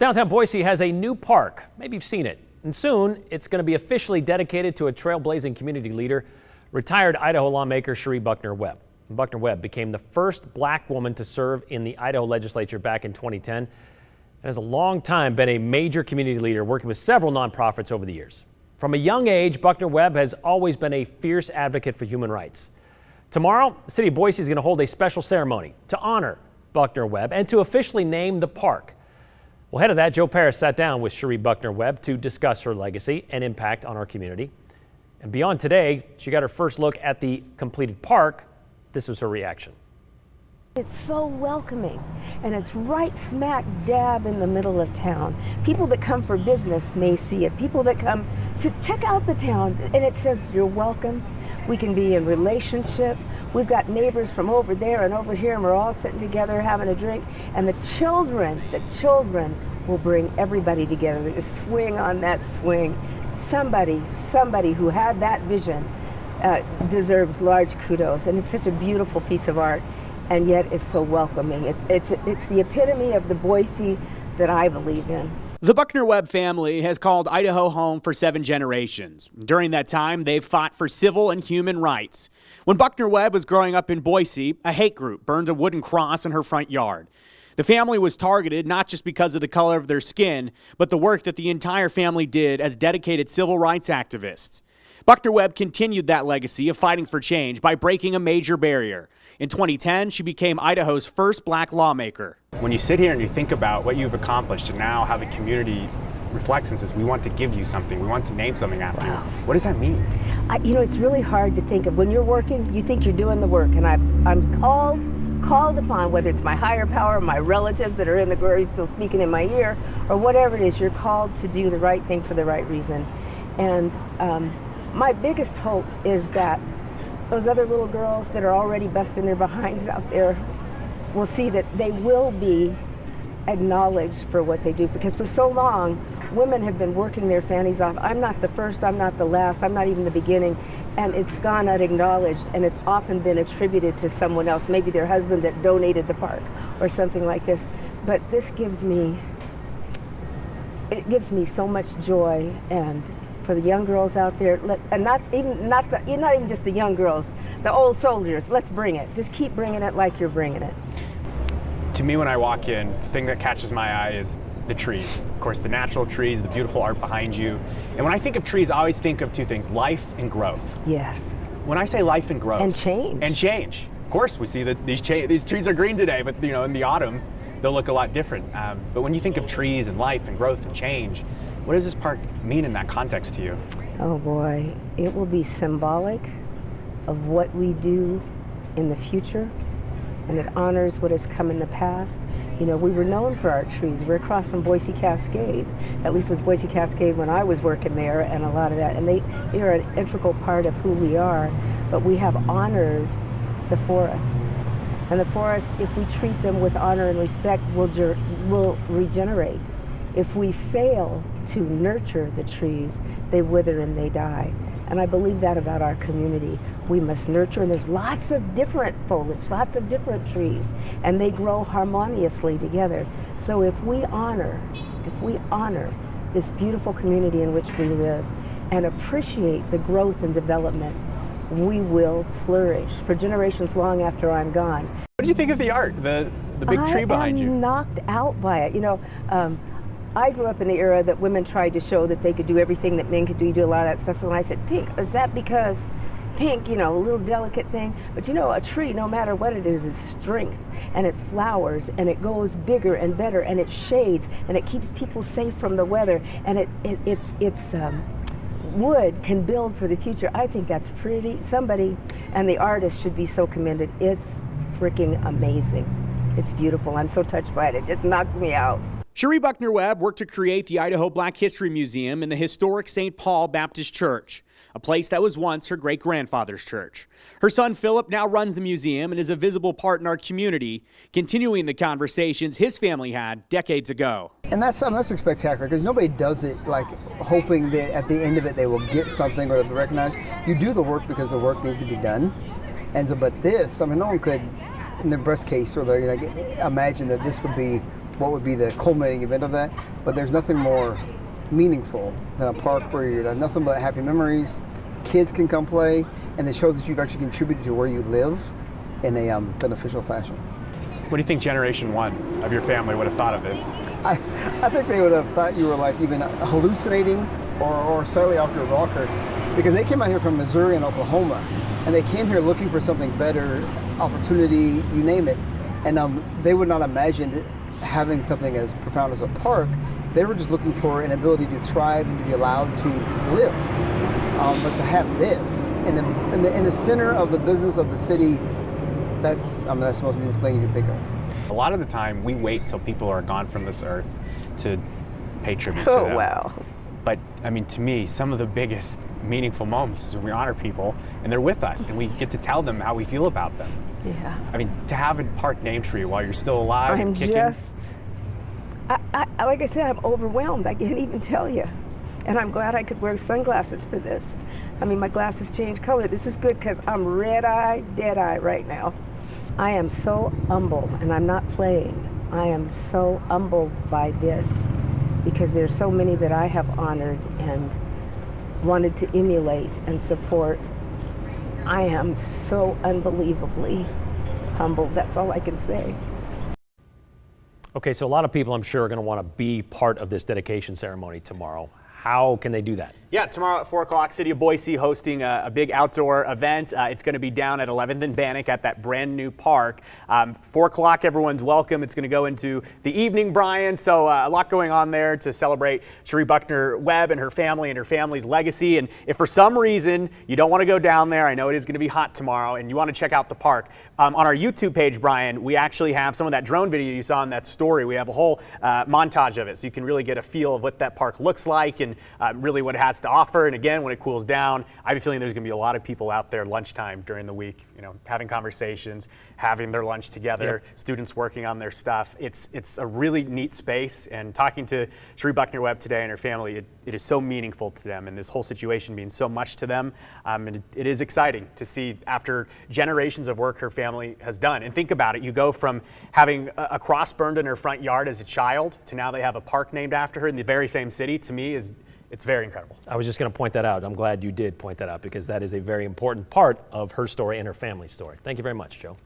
Downtown Boise has a new park. Maybe you've seen it. And soon, it's going to be officially dedicated to a trailblazing community leader, retired Idaho lawmaker Cherie Buckner-Webb. Buckner-Webb became the first black woman to serve in the Idaho legislature back in 2010 and has a long time been a major community leader, working with several nonprofits over the years. From a young age, Buckner-Webb has always been a fierce advocate for human rights. Tomorrow, the city of Boise is going to hold a special ceremony to honor Buckner-Webb and to officially name the park. Well, ahead of that, Joe Paris sat down with Cherie Buckner-Webb to discuss her legacy and impact on our community. And beyond today, she got her first look at the completed park. This was her reaction. It's so welcoming, and it's right smack dab in the middle of town. People that come for business may see it. People that come to check out the town, and it says you're welcome. We can be in relationship. We've got neighbors from over there and over here, and we're all sitting together having a drink. And the children will bring everybody together to swing on that swing. Somebody who had that vision deserves large kudos, and it's such a beautiful piece of art. And yet it's so welcoming. It's the epitome of the Boise that I believe in. The Buckner-Webb family has called Idaho home for 7 generations. During that time, they've fought for civil and human rights. When Buckner-Webb was growing up in Boise, a hate group burned a wooden cross in her front yard. The family was targeted not just because of the color of their skin, but the work that the entire family did as dedicated civil rights activists. Buckner-Webb continued that legacy of fighting for change by breaking a major barrier. In 2010, she became Idaho's first black lawmaker. When you sit here and you think about what you've accomplished and now how the community reflects and says, we want to give you something, we want to name something after you, what does that mean? It's really hard to think of. When you're working, you think you're doing the work, and I'm called upon, whether it's my higher power, my relatives that are in the grave still speaking in my ear, or whatever it is, you're called to do the right thing for the right reason. And my biggest hope is that those other little girls that are already busting their behinds out there will see that they will be acknowledged for what they do. Because for so long, women have been working their fannies off. I'm not the first, I'm not the last, I'm not even the beginning. And it's gone unacknowledged, and it's often been attributed to someone else, maybe their husband that donated the park or something like this. But this gives me so much joy. And for the young girls out there, and not even just the young girls, the old soldiers, let's bring it. Just keep bringing it like you're bringing it. To me, when I walk in, the thing that catches my eye is the trees. Of course, the natural trees, the beautiful art behind you. And when I think of trees, I always think of 2 things, life and growth. Yes. When I say life and growth. And change. And change. Of course, we see that these trees are green today, but in the autumn, they'll look a lot different. But when you think of trees and life and growth and change, what does this park mean in that context to you? Oh boy, it will be symbolic of what we do in the future, and it honors what has come in the past. We were known for our trees. We're across from Boise Cascade. At least it was Boise Cascade when I was working there, and a lot of that. And they are an integral part of who we are, but we have honored the forests. And the forests, if we treat them with honor and respect, will regenerate. If we fail to nurture the trees, they wither and they die. And I believe that about our community. We must nurture, and there's lots of different foliage, lots of different trees, and they grow harmoniously together. So if we honor this beautiful community in which we live and appreciate the growth and development, we will flourish for generations long after I'm gone. What did you think of the art, the big tree behind you? I am knocked out by it. I grew up in the era that women tried to show that they could do everything that men could do. You do a lot of that stuff. So when I said pink, is that because pink, a little delicate thing? But a tree, no matter what it is strength, and it flowers, and it goes bigger and better, and it shades, and it keeps people safe from the weather, and it's wood can build for the future. I think that's pretty. Somebody, and the artist should be so commended. It's freaking amazing. It's beautiful. I'm so touched by it. It just knocks me out. Cherie Buckner-Webb worked to create the Idaho Black History Museum in the historic St. Paul Baptist Church, a place that was once her great-grandfather's church. Her son Philip now runs the museum and is a visible part in our community, continuing the conversations his family had decades ago. And that's spectacular, because nobody does it like hoping that at the end of it they will get something or they'll be recognized. You do the work because the work needs to be done. And so, but this, no one could, in the best case, or imagine that this would be what would be the culminating event of that. But there's nothing more meaningful than a park where you're done nothing but happy memories. Kids can come play, and it shows that you've actually contributed to where you live in a beneficial fashion. What do you think Generation 1 of your family would have thought of this? I think they would have thought you were like even hallucinating or slightly off your rocker, because they came out here from Missouri and Oklahoma, and they came here looking for something better, opportunity, you name it, and they would not imagine having something as profound as a park. They were just looking for an ability to thrive and to be allowed to live. But to have this in the center of the business of the city, that's the most beautiful thing you can think of. A lot of the time, we wait till people are gone from this earth to pay tribute to them. Oh, wow. But I mean, to me, some of the biggest meaningful moments is when we honor people and they're with us and we get to tell them how we feel about them. Yeah. I mean, to have a park named for you while you're still alive I'm and kicking. Like I said, I'm overwhelmed. I can't even tell you. And I'm glad I could wear sunglasses for this. I mean, my glasses change color. This is good because I'm red-eye, dead-eye right now. I am so humbled, and I'm not playing. I am so humbled by this because there's so many that I have honored and wanted to emulate and support. I am so unbelievably humbled. That's all I can say. Okay, so a lot of people, I'm sure, are going to want to be part of this dedication ceremony tomorrow. How can they do that? Yeah, tomorrow at 4 o'clock, City of Boise hosting a big outdoor event. It's going to be down at 11th and Bannock at that brand new park. 4 o'clock, everyone's welcome. It's going to go into the evening, Brian. So a lot going on there to celebrate Cherie Buckner-Webb and her family and her family's legacy. And if for some reason you don't want to go down there, I know it is going to be hot tomorrow, and you want to check out the park, on our YouTube page, Brian, we actually have some of that drone video you saw in that story. We have a whole montage of it, so you can really get a feel of what that park looks like and really what it has to offer. And again, when it cools down, I have a feeling there's going to be a lot of people out there lunchtime during the week, having conversations, having their lunch together, students working on their stuff. It's a really neat space, and talking to Cherie Buckner-Webb today and her family, it is so meaningful to them, and this whole situation means so much to them. And it is exciting to see after generations of work her family has done. And think about it, you go from having a cross burned in her front yard as a child to now they have a park named after her in the very same city. To me, it's very incredible. I was just going to point that out. I'm glad you did point that out because that is a very important part of her story and her family's story. Thank you very much, Joe.